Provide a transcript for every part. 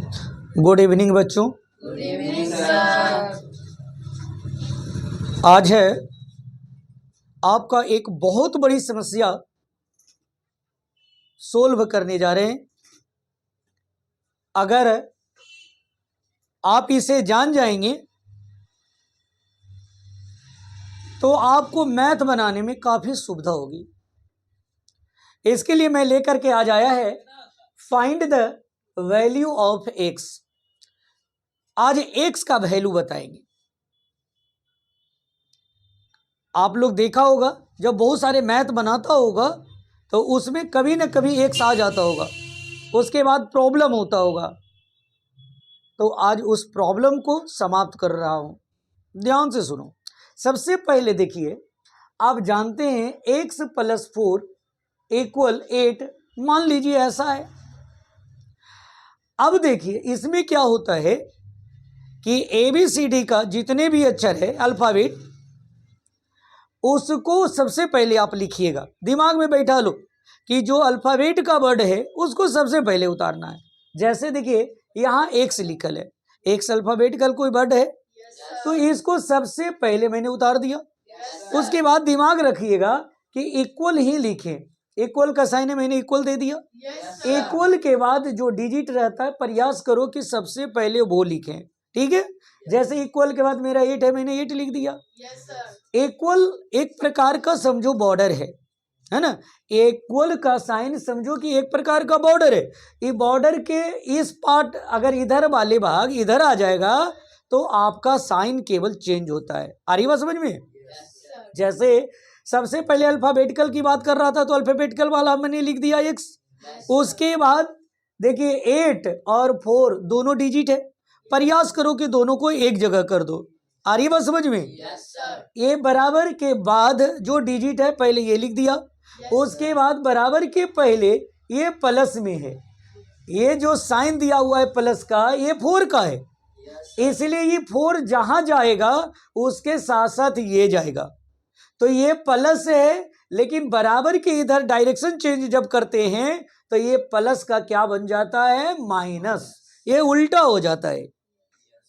Good evening बच्चों। Good evening sir. आज है आपका एक बहुत बड़ी समस्या सोल्व करने जा रहे हैं। अगर आप इसे जान जाएंगे तो आपको मैथ बनाने में काफ़ी सुविधा होगी। इसके लिए मैं लेकर के आज आया है find the value of x. आज एक्स का वैल्यू बताएंगे। आप लोग देखा होगा जब बहुत सारे मैथ बनाता होगा तो उसमें कभी न कभी एक्स आ जाता होगा, उसके बाद प्रॉब्लम होता होगा। तो आज उस प्रॉब्लम को समाप्त कर रहा हूं, ध्यान से सुनो। सबसे पहले देखिए, आप जानते हैं एक्स प्लस 4 इक्वल 8, मान लीजिए ऐसा है। अब देखिए इसमें क्या होता है कि ABCD का जितने भी अक्षर है अल्फाबेट, उसको सबसे पहले आप लिखिएगा। दिमाग में बैठा लो कि जो अल्फाबेट का वर्ड है उसको सबसे पहले उतारना है। जैसे देखिए यहाँ एक्स लिखल है, एक्स अल्फाबेटिकल कोई वर्ड है तो इसको सबसे पहले मैंने उतार दिया। उसके बाद दिमाग रखिएगा कि इक्वल ही लिखें, इक्वल का साइन है, मैंने इक्वल दे दिया। इक्वल के बाद जो डिजिट रहता है प्रयास करो कि सबसे पहले वो लिखें, ठीक है। जैसे इक्वल के बाद मेरा 8 है, मैंने 8 लिख दिया। इक्वल एक प्रकार का समझो बॉर्डर है ना। इक्वल का साइन समझो कि एक प्रकार का बॉर्डर है। ये बॉर्डर के इस पार्ट अगर इधर वाले भाग इधर आ जाएगा तो आपका साइन केवल चेंज होता है। आ रही बात समझ में? जैसे सबसे पहले अल्फाबेटिकल की बात कर रहा था तो अल्फाबेटिकल वाला मैंने लिख दिया एक्स। उसके बाद देखिए 8 और 4 दोनों डिजिट है, प्रयास करो कि दोनों को एक जगह कर दो। आ रही बात समझ में? ये बराबर के बाद जो डिजिट है पहले ये लिख दिया। उसके बाद बराबर के पहले ये प्लस में है, ये जो साइन दिया हुआ है प्लस का ये 4 का है, इसलिए ये 4 जहां जाएगा उसके साथ साथ ये जाएगा। तो ये प्लस है, लेकिन बराबर के इधर डायरेक्शन चेंज जब करते हैं तो ये प्लस का क्या बन जाता है? माइनस। ये उल्टा हो जाता है।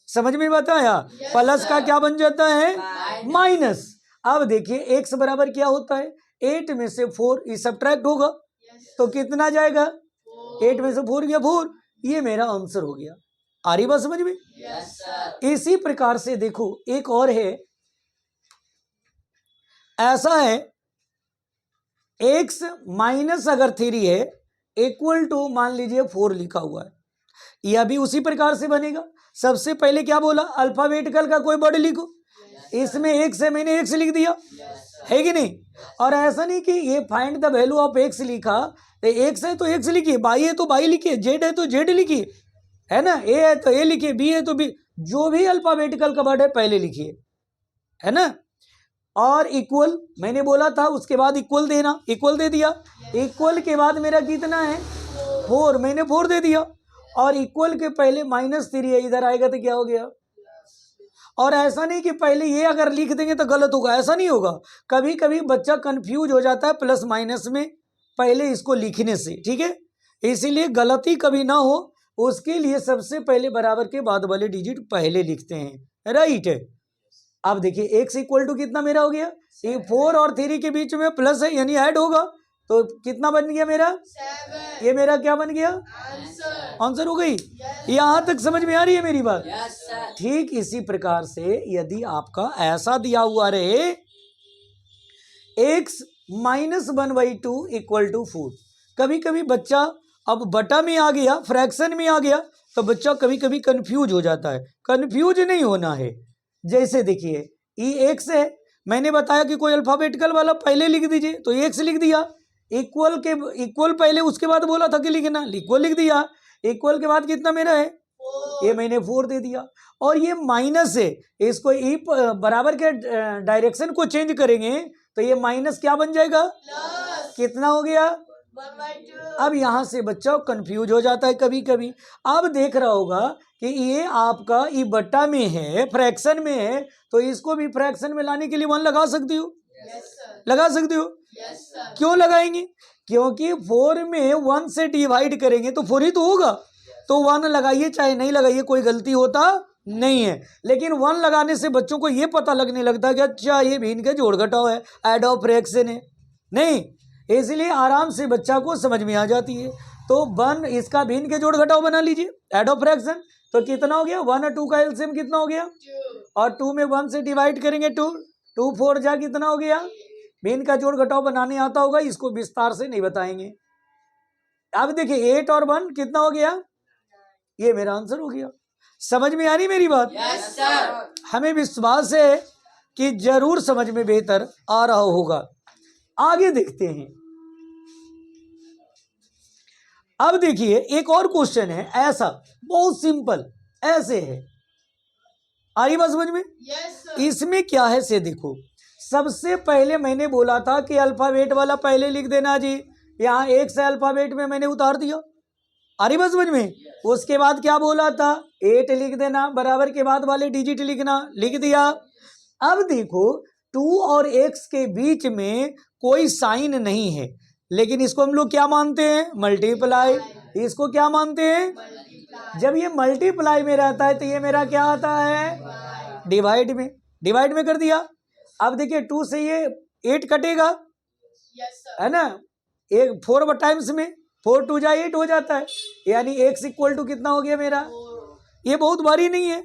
समझ में बताया? प्लस का क्या बन जाता है? माइनस। अब देखिए एक्स बराबर क्या होता है? 8 में से 4 ये सब्ट्रैक्ट होगा तो कितना जाएगा? 8 में से 4 गया 4। ये मेरा आंसर हो गया। आ रही बात समझ में? इसी प्रकार से देखो एक और है, ऐसा है x माइनस अगर 3 है इक्वल टू मान लीजिए 4 लिखा हुआ है, यह भी उसी प्रकार से बनेगा। सबसे पहले क्या बोला? अल्फाबेटिकल का कोई वर्ड लिखो। इसमें एक्स है, मैंने एक्स लिख दिया, है कि नहीं? और ऐसा नहीं कि ये find the value of x लिखा तो एक्स है तो एक्स लिखिए, बाई है तो बाई लिखिए, जेड है तो जेड लिखिए, है ना। ए है तो ए लिखिए, बी है तो बी, जो भी अल्फाबेटिकल का वर्ड है पहले लिखिए, है ना। और इक्वल मैंने बोला था, उसके बाद इक्वल देना, इक्वल दे दिया। इक्वल के बाद मेरा कितना है? 4, मैंने 4 दे दिया। और इक्वल के पहले -3 है, इधर आएगा तो क्या हो गया? और ऐसा नहीं कि पहले ये अगर लिख देंगे तो गलत होगा, ऐसा नहीं होगा। कभी कभी बच्चा कंफ्यूज हो जाता है प्लस माइनस में पहले इसको लिखने से, ठीक है। इसीलिए गलती कभी ना हो उसके लिए सबसे पहले बराबर के बाद वाले डिजिट पहले लिखते हैं, राइट है। अब देखिए x इक्वल टू कितना मेरा हो गया? ये 4 और 3 के बीच में प्लस है यानी ऐड होगा तो कितना बन गया मेरा? 7। ये मेरा क्या बन गया? आंसर हो गई। यहां तक समझ में आ रही है मेरी बात? ठीक इसी प्रकार से यदि आपका ऐसा दिया हुआ रहे x -1/2 इक्वल टू 4, कभी कभी बच्चा अब बटा में आ गया, फ्रैक्शन में आ गया तो बच्चा कभी कभी कंफ्यूज हो जाता है। कंफ्यूज नहीं होना है। जैसे देखिए ये एक्स है, मैंने बताया कि कोई अल्फाबेटिकल वाला पहले लिख दीजिए तो एक्स लिख दिया। इक्वल के इक्वल पहले, उसके बाद बोला था कि लिखना, इक्वल लिख दिया। इक्वल के बाद कितना मेरा है? ये मैंने 4 दे दिया। और ये माइनस है, इसको ई बराबर के डायरेक्शन को चेंज करेंगे तो ये माइनस क्या बन जाएगा? कितना हो गया? 1/2। अब यहां से बच्चा कंफ्यूज हो जाता है कभी कभी। अब देख रहा होगा कि ये आपका ई बट्टा में है, फ्रैक्शन में है, तो इसको भी फ्रैक्शन में लाने के लिए 1 लगा सकती हो। लगा सकते हो। क्यों लगाएंगे? क्योंकि 4 में 1 से डिवाइड करेंगे तो 4 ही तो होगा। तो 1 लगाइए चाहे नहीं लगाइए, कोई गलती होता नहीं है। लेकिन 1 लगाने से बच्चों को ये पता लगने लगता है कि अच्छा ये भिन्न के जोड़ घटाव है, ऐड और फ्रैक्शन है। नहीं, इसलिए आराम से बच्चा को समझ में आ जाती है। तो 1 इसका भिन्न के जोड़ घटाव बना लीजिए, ऐड और फ्रैक्शन। तो कितना हो गया, 1 और 2 का एलसीएम कितना हो गया, और 2 में 1 से डिवाइड करेंगे 2, 2 4 जा कितना हो गया। भिन्न का जोड़ घटाव बनाने आता होगा, इसको विस्तार से नहीं बताएंगे। अब देखिए 8 और 1 कितना हो गया, ये मेरा आंसर हो गया। समझ में आ रही मेरी बात? Yes sir. हमें विश्वास है कि जरूर समझ में बेहतर आ रहा होगा। आगे देखते हैं। अब देखिए एक और क्वेश्चन है ऐसा, बहुत सिंपल, ऐसे है, आई बात समझ में? Yes sir. इसमें क्या है से देखो। सबसे पहले मैंने बोला था कि अल्फाबेट वाला पहले लिख देना जी, यहाँ एक से अल्फाबेट में मैंने उतार दिया, आ रही बात समझ में? उसके बाद क्या बोला था, 8 लिख देना, बराबर के बाद वाले डिजिट लिखना, लिख दिया। अब देखो 2 और x के बीच में कोई साइन नहीं है, लेकिन इसको हम लोग क्या मानते हैं, मल्टीप्लाई। इसको क्या मानते हैं, जब ये मल्टीप्लाई में रहता है तो ये मेरा क्या आता है, डिवाइड में। डिवाइड में कर दिया। अब देखिए 2 से ये 8 कटेगा, यस सर। है ना, एक 4 टाइम्स में 4 2 जा 8 हो जाता है, यानी x इक्वल टू कितना हो गया मेरा, ये बहुत भारी नहीं है।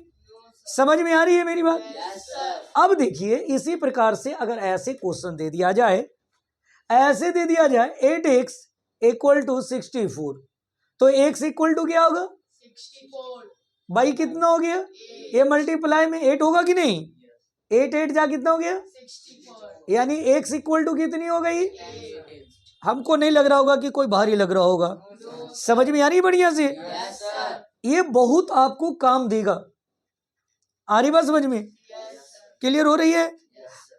समझ में आ रही है मेरी बात? Yes sir. अब देखिए इसी प्रकार से अगर ऐसे क्वेश्चन दे दिया जाए, ऐसे दे दिया जाए 8x इक्वल टू 64, तो x इक्वल टू क्या होगा, 64 बाई कितना हो गया, ये मल्टीप्लाई में 8 होगा कि नहीं, 8 8 जा कितना हो गया, 64 यानी x इक्वल टू कितनी हो गई। हमको नहीं लग रहा होगा कि कोई भारी लग रहा होगा। समझ में आ रही है बढ़िया से? Yes sir. ये बहुत आपको काम देगा। आ रही बात समझ में? क्लियर हो रही है?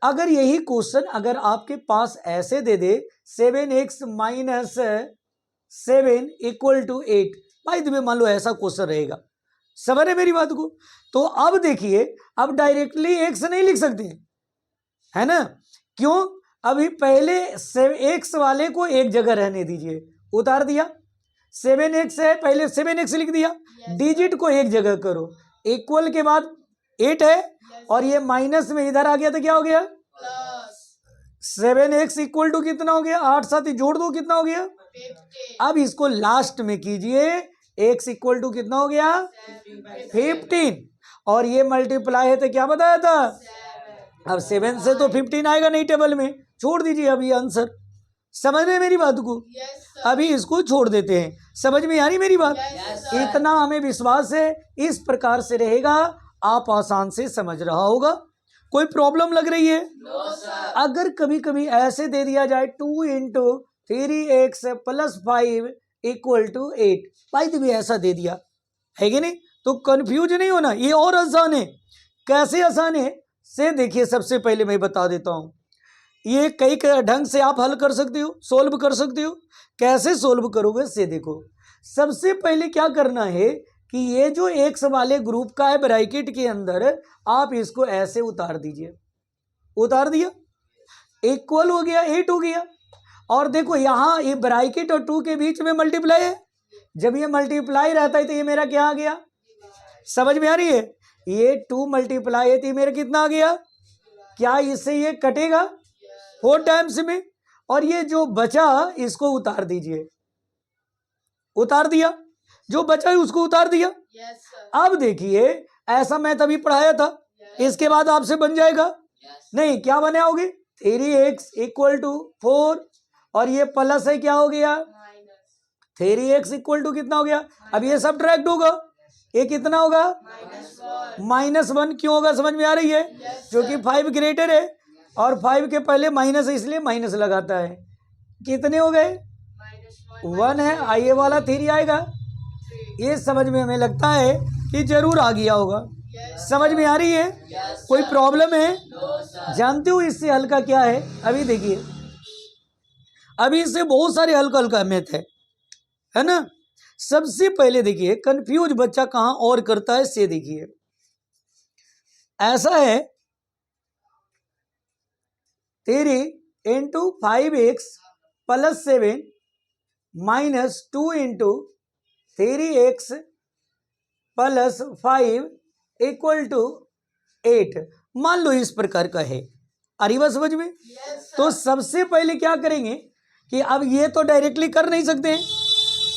अगर यही क्वेश्चन अगर आपके पास ऐसे दे दे 7x माइनस 7 इक्वल टू 8, भाई तुम्हें मान लो ऐसा क्वेश्चन रहेगा, समझ रहे मेरी बात को? तो अब देखिए, अब डायरेक्टली x नहीं लिख सकते, है ना, क्यों, अभी पहले x वाले को एक जगह रहने दीजिए, उतार दिया, 7x है, पहले 7x लिख दिया, डिजिट को एक जगह करो, इक्वल के बाद 8 है, और ये माइनस में इधर आ गया तो क्या हो गया, प्लस 7x इक्वल टू कितना हो गया, 8 साथ ही जोड़ दो कितना हो गया। 50 अब इसको लास्ट में कीजिए, x इक्वल टू कितना हो गया, 15, और ये मल्टीप्लाई है तो क्या बताया था, अब 7 से तो 15 आएगा नहीं टेबल में, छोड़ दीजिए अभी आंसर। समझ रहे मेरी बात को? Yes sir. अभी इसको छोड़ देते हैं। समझ में आ रही मेरी बात? Yes sir. इतना हमें विश्वास है, इस प्रकार से रहेगा, आप आसान से समझ रहा होगा। कोई प्रॉब्लम लग रही है? No sir. अगर कभी कभी ऐसे दे दिया जाए 2 into 3x plus 5 equal to 8, भाई भी ऐसा दे दिया है कि नहीं, तो कंफ्यूज नहीं होना, ये और आसान है। कैसे आसान है से देखिए, सबसे पहले मैं बता देता हूँ, ये कई ढंग से आप हल कर सकते हो, सोल्व कर सकते हो। कैसे सोल्व करोगे से देखो, सबसे पहले क्या करना है कि ये जो एक्स वाले ग्रुप का है ब्रैकेट के अंदर, आप इसको ऐसे उतार दीजिए, उतार दिया, इक्वल हो गया, 8 हो गया। और देखो यहाँ ये ब्रैकेट और 2 के बीच में मल्टीप्लाई है, जब ये मल्टीप्लाई रहता है तो ये मेरा क्या आ गया, समझ में आ रही है, ये 2 मल्टीप्लाई है तो ये मेरा कितना आ गया, क्या इससे ये कटेगा 4 टाइम्स में, और ये जो बचा इसको उतार दीजिए, उतार दिया, जो बचा है उसको उतार दिया। Yes sir. अब देखिए ऐसा मैं तभी पढ़ाया था, इसके बाद आपसे बन जाएगा, नहीं क्या बनाओगे, 3x इक्वल टू 4, और ये प्लस है क्या हो गया, माइनस 3x इक्वल टू कितना हो गया, अब ये सब डायरेक्ट होगा, ये कितना होगा, -1 क्यों होगा, समझ में आ रही है, क्योंकि 5 ग्रेटर है और 5 के पहले माइनस है, इसलिए माइनस लगाता है। कितने हो गए, 1 है, आइए वाला 3 आएगा। ये समझ में हमें लगता है कि जरूर आ गया होगा। समझ में आ रही है? कोई प्रॉब्लम है? जानते हो इससे हल्का क्या है? अभी देखिए, अभी इससे बहुत सारे हल्का हल्का मैथ है ना। सबसे पहले देखिए कंफ्यूज बच्चा कहाँ और करता है से देखिए, ऐसा है 3 into 5x plus 7 minus 2 into 3x plus 5 equal to 8 मान लो इस प्रकार का है। आ रही बात समझ में? तो सबसे पहले क्या करेंगे कि अब ये तो डायरेक्टली कर नहीं सकते हैं,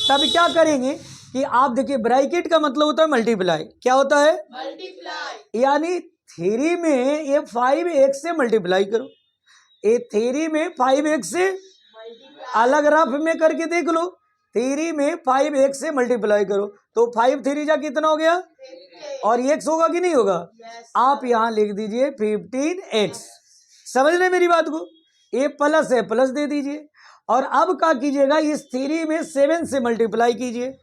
तब क्या करेंगे कि आप देखिए ब्रैकेट का मतलब होता है मल्टीप्लाई। क्या होता है? मल्टीप्लाई। यानी थ्री में ये 5x से मल्टीप्लाई करो, ये थ्री में 5x से अलग रफ में करके देख लो, थ्री में 5x से मल्टीप्लाई करो तो 5 3 जा कितना हो गया, और x होगा कि नहीं होगा? आप यहाँ लिख दीजिए 15x। समझ रहे मेरी बात को? ये प्लस है, प्लस दे दीजिए, और अब क्या कीजिएगा, इस थ्री में 7 से मल्टीप्लाई कीजिए।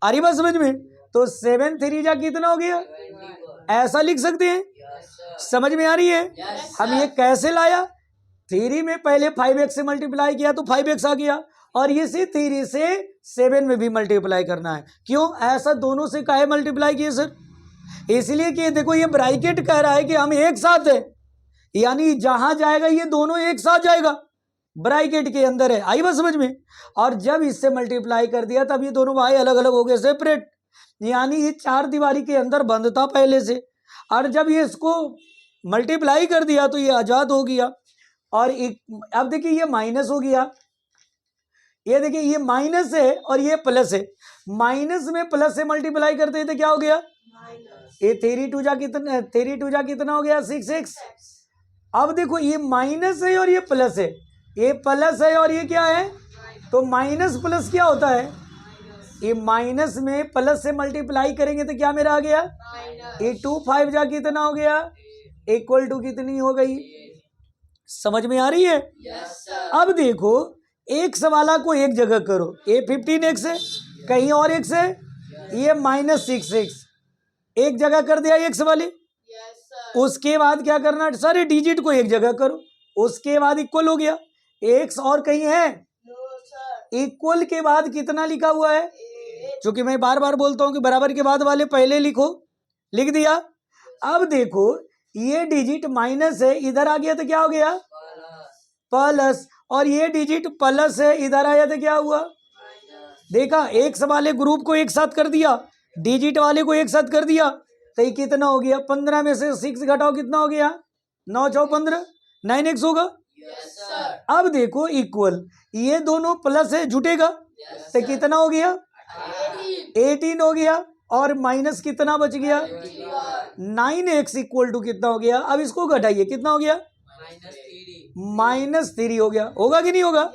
आ रही बात समझ में? तो 7 3 जा कितना हो गया, ऐसा लिख सकते हैं। समझ में आ रही है? हम ये कैसे लाया, थ्री में पहले 5x से मल्टीप्लाई किया तो 5x आ गया, और इसी थ्री से 7 में भी मल्टीप्लाई करना है। क्यों ऐसा दोनों से काहे मल्टीप्लाई किए सर? इसलिए कि देखो ये ब्रैकेट कह रहा है कि हम एक साथ है, यानी जहां जाएगा ये दोनों एक साथ जाएगा, ब्रैकेट के अंदर है। आई बात समझ में? और जब इससे मल्टीप्लाई कर दिया तब ये दोनों भाई अलग अलग हो गए, सेपरेट, यानी ये चार दीवारी के अंदर बंद था पहले से, और जब ये इसको मल्टीप्लाई कर दिया तो ये आजाद हो गया। और अब देखिए ये माइनस हो गया, ये देखिए ये माइनस है और ये प्लस है, माइनस में प्लस से मल्टीप्लाई करते हैं तो क्या हो गया, ये 3 2 जा कितना हो गया, 6x। अब देखो ये माइनस है और ये प्लस है, ये प्लस है और ये क्या है, तो माइनस प्लस क्या होता है, ये माइनस में प्लस से मल्टीप्लाई करेंगे तो क्या मेरा आ गया, ये 2 5 जा कितना हो गया, इक्वल टू कितनी हो गई। समझ में आ रही है? अब देखो एक्स वाला को एक जगह करो, ये 15x है, कहीं और x है, ये -6x, एक जगह कर दिया एक्स वाले। उसके बाद क्या करना, सारे डिजिट को एक जगह करो, उसके बाद इक्वल हो गया, एक्स और कहीं है, इक्वल के बाद कितना लिखा हुआ है, क्योंकि मैं बार बार बोलता हूं कि बराबर के बाद वाले पहले लिखो, लिख दिया। अब देखो ये डिजिट माइनस है, इधर आ गया तो क्या हो गया, प्लस, और ये डिजिट प्लस है, इधर आया तो क्या हुआ, देखा, एक्स वाले ग्रुप को एक साथ कर दिया, डिजिट वाले को एक साथ कर दिया, तो ये कितना हो गया, 15 में से 6 घटाओ कितना हो गया, 9 4 15, 9x होगा। अब देखो इक्वल, ये दोनों प्लस है, जुटेगा तो कितना हो गया, 18 हो गया, और माइनस कितना बच गया, 9x इक्वल टू कितना हो गया, अब इसको घटाइए कितना हो गया, -3 हो गया, होगा कि नहीं होगा,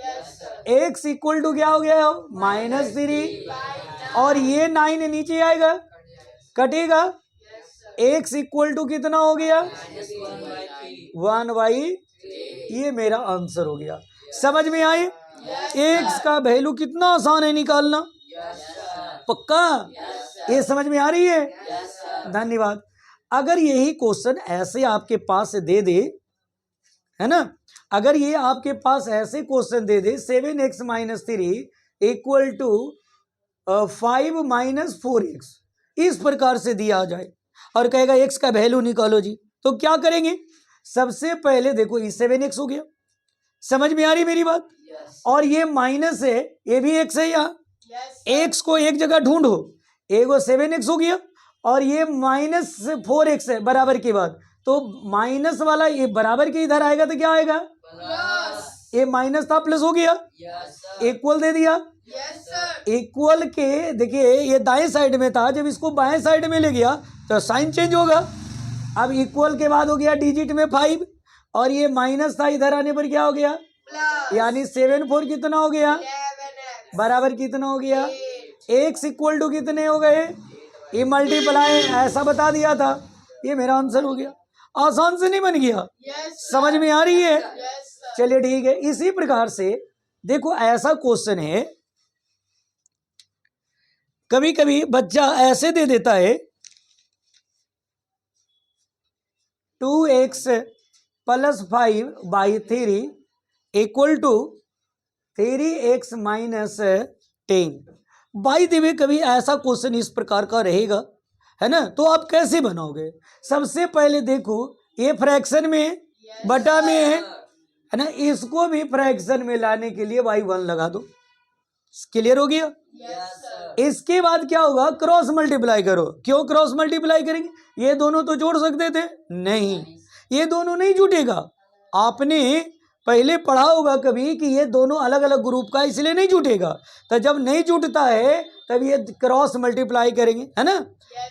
x इक्वल टू क्या हो गया, -3, और ये 9 नीचे आएगा, कटेगा, x इक्वल टू कितना हो गया, 1/3। ये मेरा आंसर हो गया। समझ में आए? x का वैल्यू कितना आसान है निकालना, पक्का? ये समझ में आ रही है? धन्यवाद। अगर यही क्वेश्चन ऐसे आपके पास दे दे, है ना, अगर ये आपके पास ऐसे क्वेश्चन दे दे 7x - 3 इक्वल टू 5 - 4x, इस प्रकार से दिया जाए और कहेगा x का वैल्यू निकालो जी, तो क्या करेंगे, सबसे पहले देखो ये 7x हो गया। समझ में आ रही मेरी बात? और ये माइनस है, ये भी x है, यहाँ x को एक जगह ढूंढो, एगो 7x हो गया, और ये -4x है बराबर के बाद, तो माइनस वाला ये बराबर के इधर आएगा तो क्या आएगा, ये माइनस था प्लस हो गया, इक्वल दे दिया, इक्वल के देखिए ये दाएं साइड में था, जब इसको बाएं साइड में ले गया तो साइन चेंज होगा। अब इक्वल के बाद हो गया डिजिट में 5, और ये माइनस था, इधर आने पर क्या हो गया, यानी 7 4 कितना हो गया, बराबर कितना हो गया, x इक्वल टू कितने हो गए, ये मल्टीप्लाई, ऐसा बता दिया था, ये मेरा आंसर हो गया। आसान से नहीं बन गया? समझ में आ रही है? चलिए ठीक है। इसी प्रकार से देखो ऐसा क्वेश्चन है, कभी कभी बच्चा ऐसे दे देता है 2x + 5/3 equal to 3x - 10। By the way कभी ऐसा क्वेश्चन इस प्रकार का रहेगा, है ना, तो आप कैसे बनाओगे? सबसे पहले देखो ये फ्रैक्शन में बटा में है ना, इसको भी फ्रैक्शन में लाने के लिए y1 लगा दो। क्लियर हो गया? Yes, sir. इसके बाद क्या होगा? क्रॉस मल्टीप्लाई करो। क्यों क्रॉस मल्टीप्लाई करेंगे? ये दोनों तो जोड़ सकते थे, नहीं, ये दोनों नहीं जुटेगा। आपने पहले पढ़ा होगा कभी कि ये दोनों अलग अलग ग्रुप का, इसलिए नहीं जुटेगा। तो जब नहीं जुटता है तब ये क्रॉस मल्टीप्लाई करेंगे, है ना?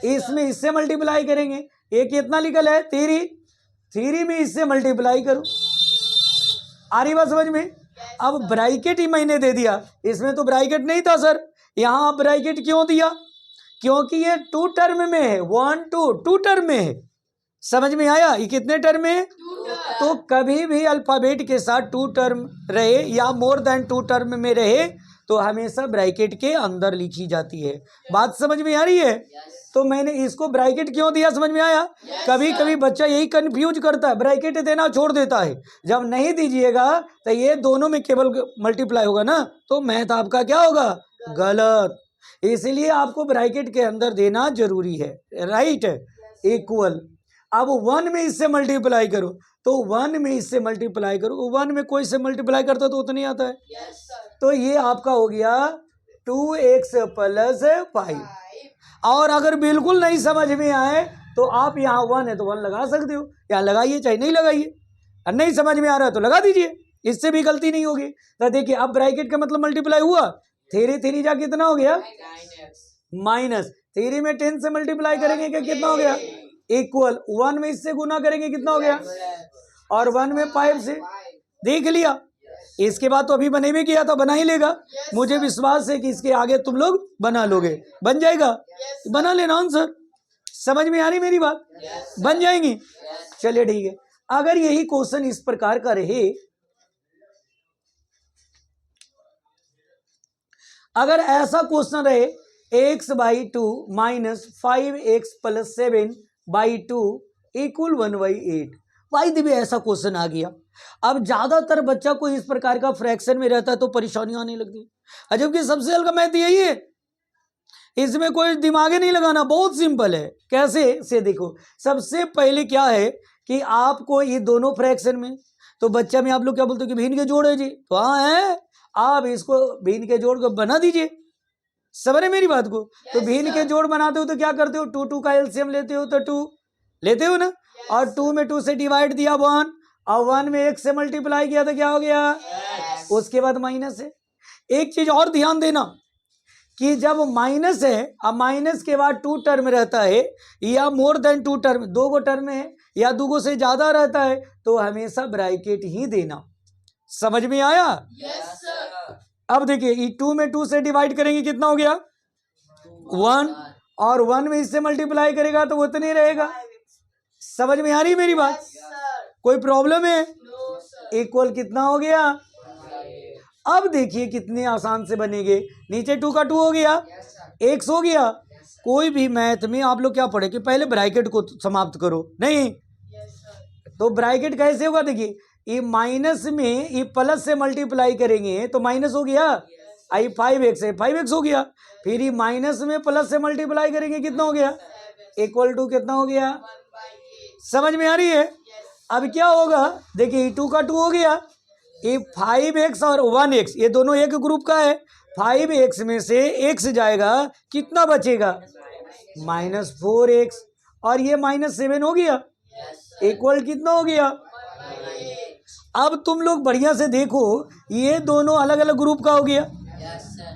इसमें इससे मल्टीप्लाई करेंगे। ये कितना निकल है? 3 में इससे मल्टीप्लाई करो। आ रही बात समझ में? अब ब्रैकेट ही मैंने दे दिया, इसमें तो ब्रैकेट नहीं था सर। यहाँ आप ब्रैकेट क्यों दिया? क्योंकि ये 2 टर्म में है, 1 2 टर्म में है। समझ में आया? ये कितने टर्म में है? तो कभी भी अल्फाबेट के साथ 2 टर्म रहे या मोर देन 2 टर्म में रहे तो हमेशा ब्रैकेट के अंदर लिखी जाती है। बात समझ में आ रही है? तो मैंने इसको ब्रैकेट क्यों दिया, समझ में आया? कभी कभी बच्चा यही कंफ्यूज करता है, ब्रैकेट देना छोड़ देता है। जब नहीं दीजिएगा तो ये दोनों में केवल मल्टीप्लाई होगा ना, तो मैथ आपका क्या होगा? गलत। इसलिए आपको ब्रैकेट के अंदर देना जरूरी है, राइट? इक्वल। अब 1 में इससे मल्टीप्लाई करो, तो 1 में इससे मल्टीप्लाई करो। 1 में कोई से मल्टीप्लाई करता तो उतना ही आता है। Yes, sir. तो ये आपका हो गया 2x + 5। और अगर बिल्कुल नहीं समझ में आए तो आप यहाँ 1 है तो 1 लगा सकते हो, या लगाइए चाहे नहीं लगाइए। और नहीं समझ में आ रहा है तो लगा दीजिए, इससे भी गलती नहीं होगी। तो देखिए अब ब्रैकेट का मतलब मल्टीप्लाई हुआ, 3 जा कितना हो गया? माइनस 3 में 10 से मल्टीप्लाई करेंगे क्या कितना हो गया? इक्वल। 1 में इससे गुना करेंगे कितना हो गया? और 1 में 5 से। देख लिया? इसके बाद तो अभी बने भी किया तो बना ही लेगा। मुझे विश्वास है कि इसके आगे तुम लोग बना लोगे, बन जाएगा। बना लेना आंसर। समझ में आ रही मेरी बात? बन जाएंगी। चलिए ठीक है। अगर यही क्वेश्चन इस प्रकार का रहे, अगर ऐसा क्वेश्चन रहे x/2 - 5x + 7/2 = 1/8, भाई देवी ऐसा क्वेश्चन आ गया। अब ज्यादातर बच्चा को इस प्रकार का फ्रैक्शन में रहता है तो परेशानी आने लगती है। जबकि सबसे हल्का मैथ यही है, इसमें कोई दिमाग ही नहीं लगाना, बहुत सिंपल है। कैसे से देखो, सबसे पहले क्या है कि आपको ये दोनों फ्रैक्शन में, तो बच्चा में आप लोग क्या बोलते हो कि भिन्न के जोड़ है जी, तो हाँ है, आप इसको भिन्न के जोड़ को बना दीजिए। समझ रहे मेरी बात को? तो भिन्न के जोड़ बनाते हो तो क्या करते हो? 2 का एलसीएम लेते हो तो 2 लेते हो ना, और 2 में 2 से डिवाइड दिया 1, और 1 में 1 से मल्टीप्लाई किया तो क्या हो गया? उसके बाद माइनस है। एक चीज और ध्यान देना कि जब माइनस है, अब माइनस के बाद 2 टर्म रहता है या मोर देन 2 टर्म, 2 गो टर्म है या 2 गो से ज्यादा रहता है तो हमेशा ब्रैकेट ही देना। समझ में आया? Yes, sir. अब देखिए 2 में 2 से डिवाइड करेंगे कितना हो गया? 1, और 1 में इससे मल्टीप्लाई करेगा तो उतने रहेगा। समझ में आ रही मेरी बात? Yes, sir. कोई प्रॉब्लम है? No, sir. इक्वल कितना हो गया? अब देखिए कितने आसान से बनेंगे। नीचे 2 का 2 हो गया, x हो गया। कोई भी मैथ में आप लोग क्या पढ़े कि पहले ब्रैकेट को समाप्त करो, नहीं Yes, sir. तो ब्रैकेट कैसे होगा? देखिए ये माइनस में ये प्लस से मल्टीप्लाई करेंगे तो माइनस हो गया, आई 5x है 5x हो गया। फिर ये माइनस में प्लस से मल्टीप्लाई करेंगे कितना हो गया? इक्वल टू कितना हो गया? 1/8. समझ में आ रही है? अब क्या होगा? देखिए 2 का 2 हो गया, ये 5x और 1x ये दोनों एक ग्रुप का है। 5x में से x जाएगा, कितना बचेगा? -4x, और ये -7 हो गया, इक्वल कितना हो गया? 1/8. अब तुम लोग बढ़िया से देखो, ये दोनों अलग अलग ग्रुप का हो गया,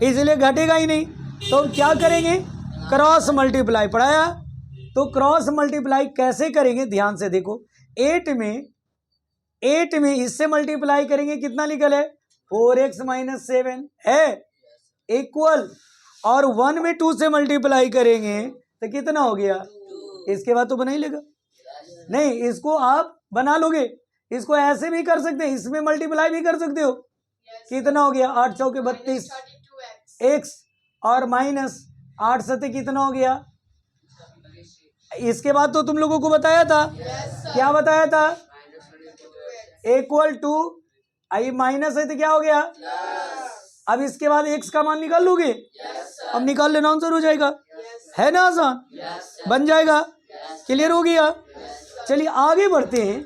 इसलिए घटेगा ही नहीं। तो क्या करेंगे? Cross multiply. पढ़ाया? तो क्रॉस मल्टीप्लाई कैसे करेंगे? ध्यान से देखो, 8 में इससे मल्टीप्लाई करेंगे कितना निकल है? 4x - 7 है, इक्वल, और 1 में 2 से मल्टीप्लाई करेंगे तो कितना हो गया? इसके बाद तो बना ही लेगा। नहीं, इसको आप बना लोगे, इसको ऐसे भी कर सकते हैं, इसमें मल्टीप्लाई भी कर सकते हो। कितना हो गया? 8 चौके 32 -32x. x, और -8 सते कितना हो गया? इसके बाद तो तुम लोगों को बताया था, क्या बताया था? इक्वल टू, आई माइनस है तो क्या हो गया? अब इसके बाद x का मान निकाल लोगे? अब निकाल लेना, आंसर हो जाएगा। है ना आसान? बन जाएगा। क्लियर हो गया? चलिए आगे बढ़ते हैं।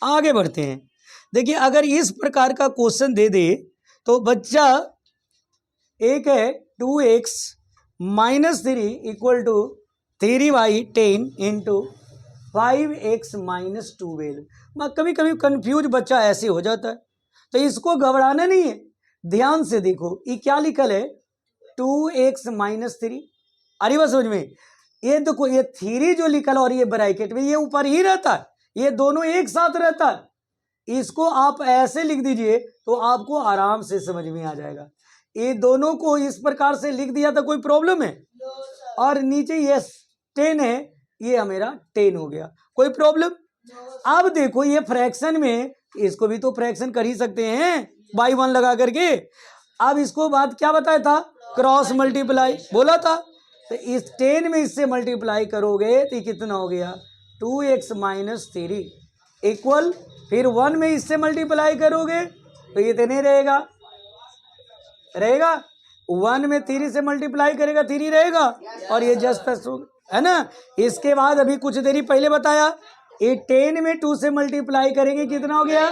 आगे बढ़ते हैं। देखिए अगर इस प्रकार का क्वेश्चन दे दे तो बच्चा एक है 2x minus 3 equal to 3y10 into 5x minus 12। कभी कभी कंफ्यूज बच्चा ऐसे हो जाता है, तो इसको घबराना नहीं है। ध्यान से देखो ये क्या लिखल है 2x माइनस 3। अरे बस समझ में, ये देखो ये 3 जो लिखल और ये ब्रैकेट में ये ऊपर ही रहता है, ये दोनों एक साथ रहता है। इसको आप ऐसे लिख दीजिए तो आपको आराम से समझ में आ जाएगा। ये दोनों को इस प्रकार से लिख दिया तो कोई प्रॉब्लम है? नो सर, और नीचे ये 10 है, ये मेरा 10 हो गया, कोई प्रॉब्लम? नो सर, अब देखो ये फ्रैक्शन में इसको भी तो फ्रैक्शन कर ही सकते हैं बाई 1 लगा करके। अब इसको बात क्या बताया था? क्रॉस मल्टीप्लाई बोला था। तो इस 10 में इससे मल्टीप्लाई करोगे तो ये कितना हो गया 2x माइनस 3 इक्वल, फिर 1 में इससे मल्टीप्लाई करोगे तो ये इतने रहेगा 1 में 3 से मल्टीप्लाई करेगा 3 रहेगा, और ये जस्ट प्लस है ना। इसके बाद अभी कुछ देरी पहले बताया ये 10 में 2 से मल्टीप्लाई करेंगे कितना हो गया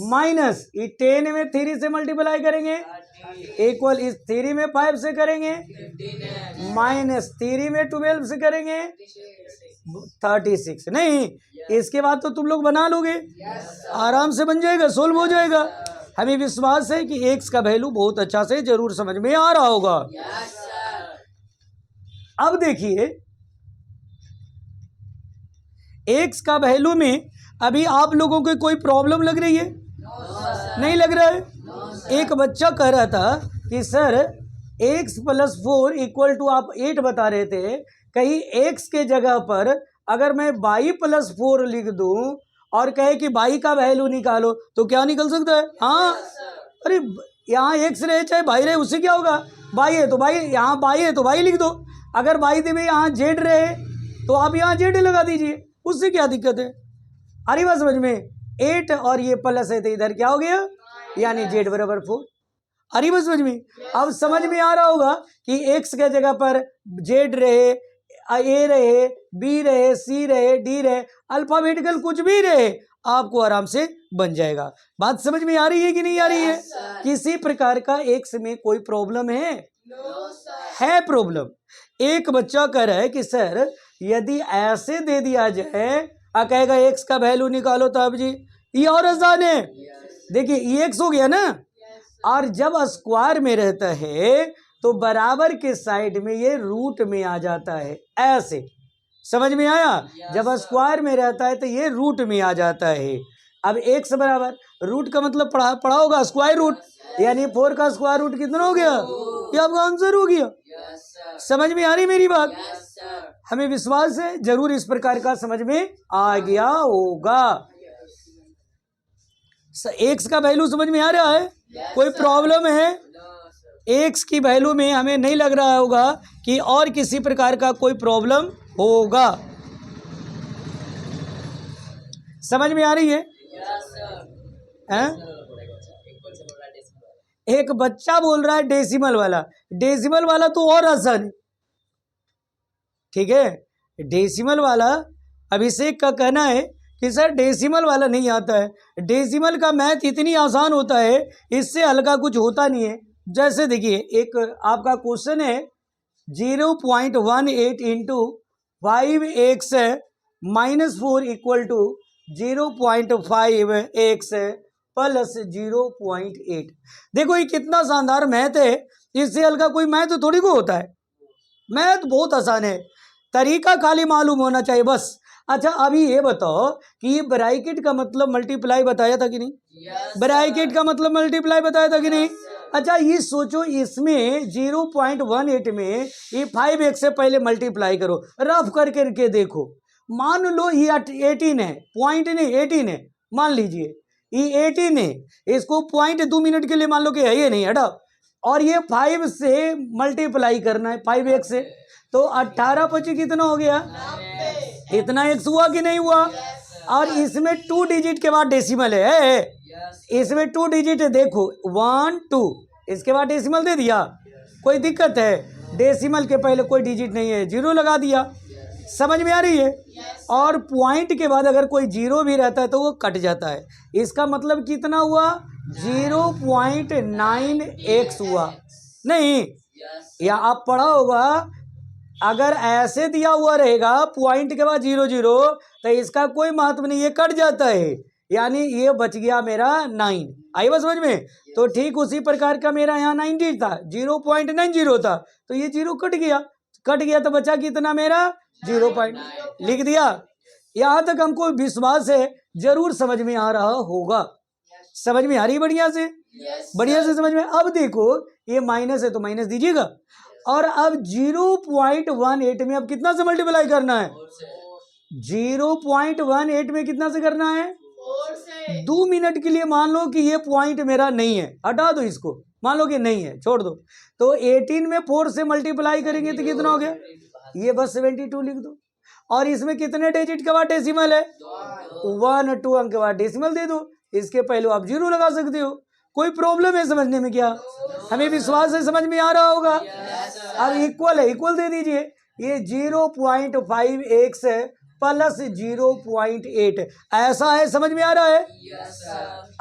माइनस, ये 10 में 3 से मल्टीप्लाई करेंगे इक्वल, इस 3 में 5 से करेंगे माइनस, 3 में 12 से करेंगे 36। नहीं, इसके बाद तो तुम लोग बना लोगे, आराम से बन जाएगा, सोल्व हो जाएगा। हमें विश्वास है कि x का वैल्यू बहुत अच्छा से जरूर समझ में आ रहा होगा। अब देखिए x का वैल्यू में अभी आप लोगों को कोई प्रॉब्लम लग रही है? नहीं लग रहा है। एक बच्चा कह रहा था कि sir x plus 4 equal to, आप 8 बता रहे थे, कहीं x के जगह पर अगर मैं y प्लस 4 लिख दूं और कहे कि y का वैल्यू निकालो तो क्या निकल सकता है? हाँ, अरे यहाँ x रहे चाहे y रहे उससे क्या होगा, y है तो y, यहाँ y है तो y लिख दो। अगर y दे में यहाँ z रहे तो आप यहाँ z लगा दीजिए, उससे क्या दिक्कत है? अरे बात समझ में, 8 और ये प्लस है तो इधर क्या हो गया, यानी z बराबर 4। अरे बात समझ में, अब समझ में आ रहा होगा कि x के जगह पर z रहे, a रहे, b रहे, c रहे, d रहे, अल्फाबेटिकल कुछ भी रहे, आपको आराम से बन जाएगा। बात समझ में आ रही है कि नहीं आ रही है? किसी प्रकार का x में कोई प्रॉब्लम है? नो सर, है प्रॉब्लम। एक बच्चा कह रहा है कि सर यदि ऐसे दे दिया जाए, कहेगा x का वैल्यू निकालो, तो अब जी ये और आसान है। देखिए ये x हो गया ना, और जब स्क्वायर में रहता है तो बराबर के साइड में ये रूट में आ जाता है, ऐसे समझ में आया? जब स्क्वायर में रहता है तो ये रूट में आ जाता है। अब x बराबर रूट का मतलब पढ़ा होगा स्क्वायर रूट, यानी 4 का स्क्वायर रूट कितना हो गया, ये आपका आंसर हो गया। समझ में आ रही मेरी बात? हमें विश्वास है जरूर इस प्रकार का समझ में आ गया होगा। x का वैल्यू समझ में आ रहा है? कोई प्रॉब्लम है? x की वैल्यू में हमें नहीं लग रहा होगा कि और किसी प्रकार का कोई प्रॉब्लम होगा। समझ में आ रही है? हैं? एक बच्चा बोल रहा है डेसिमल वाला, डेसिमल वाला तो और आसान है, ठीक है। डेसिमल वाला अभिषेक का कहना है कि सर डेसिमल वाला नहीं आता है, डेसिमल का मैथ इतनी आसान होता है, इससे हल्का कुछ होता नहीं है। जैसे देखिए एक आपका क्वेश्चन है 0.18 into 5x minus 4 equal to 0.5x plus 0.8। देखो ये कितना शानदार मैथ है, इससे हल्का कोई मैथ थोड़ी को होता है। मैथ बहुत आसान है, तरीका खाली मालूम होना चाहिए बस। अच्छा अभी ये बताओ कि ये ब्रैकेट का मतलब मल्टीप्लाई बताया था कि नहीं? ब्रैकेट का मतलब मल्टीप्लाई बताया था कि नहीं? अच्छा ये सोचो, इसमें 0.18 में ये 5x से पहले मल्टीप्लाई करो, रफ करके देखो। मान लो ये 18 है, पॉइंट नहीं 18 है, मान लीजिए ये 18 है, इसको पॉइंट 2 मिनट के लिए मान लो कि है ये नहीं, हटाओ, और ये 5 से मल्टीप्लाई करना है 5x से, तो 18 पची कितना हो गया, इतना x हुआ कि नहीं हुआ? और इसमें 2 डिजिट के बाद डेसिमल है, इसमें 2 डिजिट है, देखो 1 2, इसके बाद डेसिमल दे दिया, कोई दिक्कत है? डेसिमल के पहले कोई डिजिट नहीं है, 0 लगा दिया, समझ में आ रही है। और पॉइंट के बाद अगर कोई जीरो भी रहता है तो वो कट जाता है। इसका मतलब कितना हुआ? 0.9x हुआ। नहीं, या आप पढ़ा होगा, अगर ऐसे दिया हुआ रहेगा पॉइंट के बाद 0 0 तो इसका कोई महत्व नहीं, ये कट जाता है, यानी ये बच गया मेरा 9। आई बात समझ में? तो ठीक उसी प्रकार का मेरा यहाँ 90 था, 0.90 था, तो ये 0 कट गया तो बचा कितना मेरा? 0 पॉइंट। लिख दिया। यहाँ तक हमको विश्वास है जरूर समझ में आ रहा होगा। समझ में आ रही? बढ़िया से समझ में। अब देखो ये माइनस है तो माइनस दीजिएगा, और अब 0.18 में अब कितना से मल्टीप्लाई करना है? 0.18 में कितना से करना है? 2 मिनट के लिए मान लो कि ये पॉइंट मेरा नहीं है, हटा दो इसको, मान लो कि नहीं है, छोड़ दो, तो 18 में 4 से मल्टीप्लाई करेंगे तो कितना हो गया? ये बस 72 लिख दो। और इसमें कितने डिजिट के बाद डेसिमल है? 1 2 अंक के बाद डेसिमल दे दो। इसके पहले आप 0 लगा सकते हो। कोई प्रॉब्लम है समझने में क्या? हमें विश्वास है समझ में आ रहा होगा। अब इक्वल है, इक्वल दे दीजिए। ये 0.5x है प्लस 0.8, ऐसा है, समझ में आ रहा है?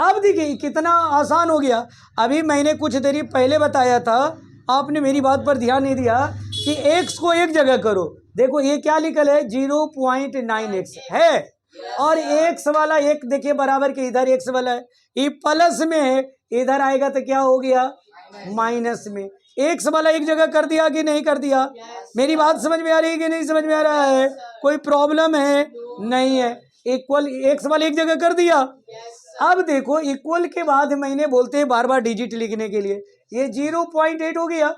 अब देखिए कितना आसान हो गया। अभी मैंने कुछ देरी पहले बताया था, आपने मेरी बात पर ध्यान नहीं दिया कि x को एक जगह करो। देखो ये क्या लिखल है? 0.9x है, और x वाला एक देखिए बराबर के इधर x वाला है, ये प्लस में है, इधर आएगा तो क्या हो गया? माइनस में। x वाला एक जगह कर दिया कि नहीं कर दिया? मेरी बात समझ में आ रही है कि नहीं समझ में आ रहा है? कोई प्रॉब्लम है? नहीं है। इक्वल x वाला एक जगह कर दिया। अब देखो इक्वल के बाद मैंने बोलते हैं बार बार डिजिट लिखने के लिए, ये 0.8 हो गया।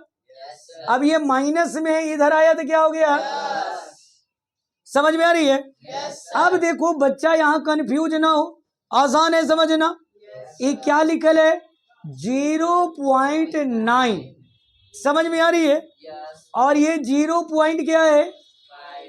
अब ये माइनस में है, इधर आया तो क्या हो गया? समझ में आ रही है? अब देखो बच्चा यहाँ कंफ्यूज ना हो, आसान है समझना। ये क्या लिखल है? 0.9, समझ में आ रही है? और ये 0 पॉइंट क्या है?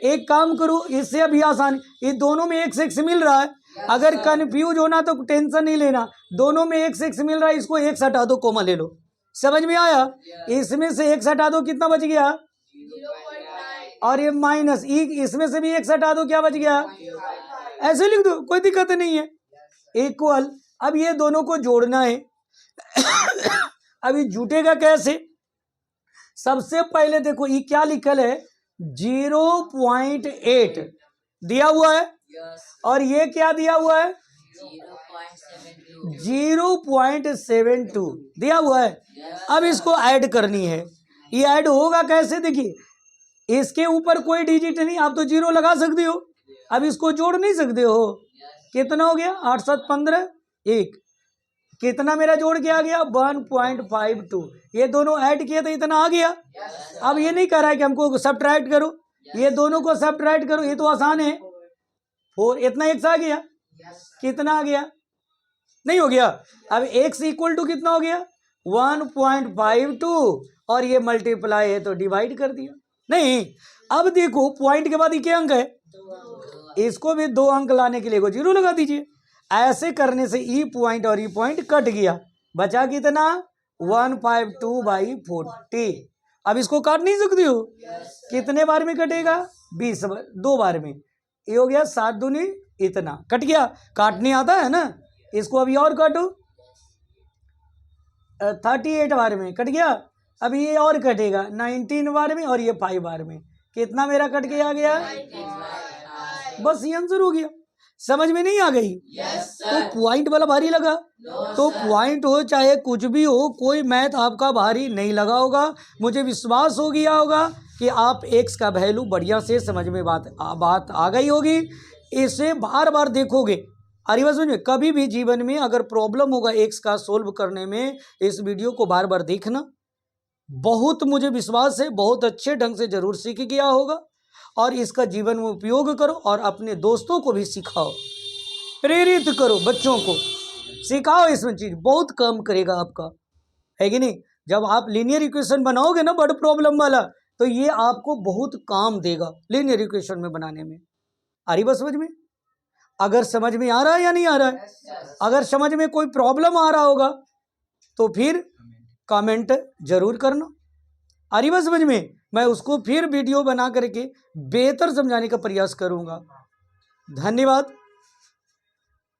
एक काम करो, इससे अभी आसान, ये दोनों में x मिल रहा है। अगर कंफ्यूज होना तो टेंशन नहीं लेना, दोनों में x मिल रहा है, इसको x हटा दो, कॉमा ले लो। समझ में आया? इसमें से x हटा दो, कितना बच गया? 0.9। और ये माइनस, इसमें से भी x हटा दो, क्या बच गया? ऐसे लिख दो, कोई दिक्कत नहीं है। इक्वल, अब ये दोनों को जोड़ना है। अभी जुटेगा कैसे? सबसे पहले देखो ये क्या लिखल है? 0.8 दिया हुआ है, और ये क्या दिया हुआ है? 0.72 दिया हुआ है। अब इसको ऐड करनी है। ये ऐड होगा कैसे? देखिए इसके ऊपर कोई डिजिट नहीं, आप तो 0 लगा सकते हो, अब इसको जोड़ नहीं सकते हो। कितना हो गया? 8 7 15, 1, कितना मेरा जोड़ के आ गया? 1.52। ये दोनों ऐड किया तो इतना आ गया। अब ये नहीं कह रहा है कि हमको सब्ट्रैक्ट करो, ये दोनों को सब्ट्रैक्ट करो, ये तो आसान है। 4, इतना x आ गया, कितना आ गया? नहीं हो गया। अब x इक्वल टू कितना हो गया? 1.52, और ये मल्टीप्लाई है तो डिवाइड कर दिया। नहीं, अब देखो पॉइंट के बाद ये क्या अंक है? इसको भी 2 अंक लाने के लिए 0 लगा दीजिए। ऐसे करने से ई पॉइंट और ई पॉइंट कट गया, बचा कितना? 152/40। अब इसको काट नहीं सकते हो, कितने बार में कटेगा? 20 बार, 2 बार में। ये हो गया 7 दूनी इतना, कट गया। काटने आता है ना, इसको अभी और काटो, 38 बार में कट गया। अब ये और कटेगा 19 बार में, और ये 5 बार में। कितना मेरा कट के आ गया? बस ये आंसर हो गया। समझ में नहीं आ गई? तो पॉइंट वाला भारी लगा? तो पॉइंट हो चाहे कुछ भी हो, कोई मैथ आपका भारी नहीं लगा होगा। मुझे विश्वास हो गया होगा कि आप एक्स का वैल्यू बढ़िया से समझ में बात आ गई होगी। इसे बार बार देखोगे। अरे बस समझ में, कभी भी जीवन में अगर प्रॉब्लम होगा एक्स का सोल्व करने में, इस वीडियो को बार बार देखना। बहुत मुझे विश्वास है बहुत अच्छे ढंग से जरूर सीख गया होगा, और इसका जीवन में उपयोग करो, और अपने दोस्तों को भी सिखाओ, प्रेरित करो, बच्चों को सिखाओ। इसमें चीज बहुत काम करेगा आपका, है कि नहीं? जब आप लीनियर इक्वेशन बनाओगे ना बड़ प्रॉब्लम वाला, तो ये आपको बहुत काम देगा लीनियर इक्वेशन में बनाने में। आ रही बात समझ में? अगर समझ में आ रहा है या नहीं आ रहा है? अगर समझ में कोई प्रॉब्लम आ रहा होगा तो फिर कमेंट जरूर करना। आ रही बात समझ में? मैं उसको फिर वीडियो बना करके बेहतर समझाने का प्रयास करूंगा। धन्यवाद।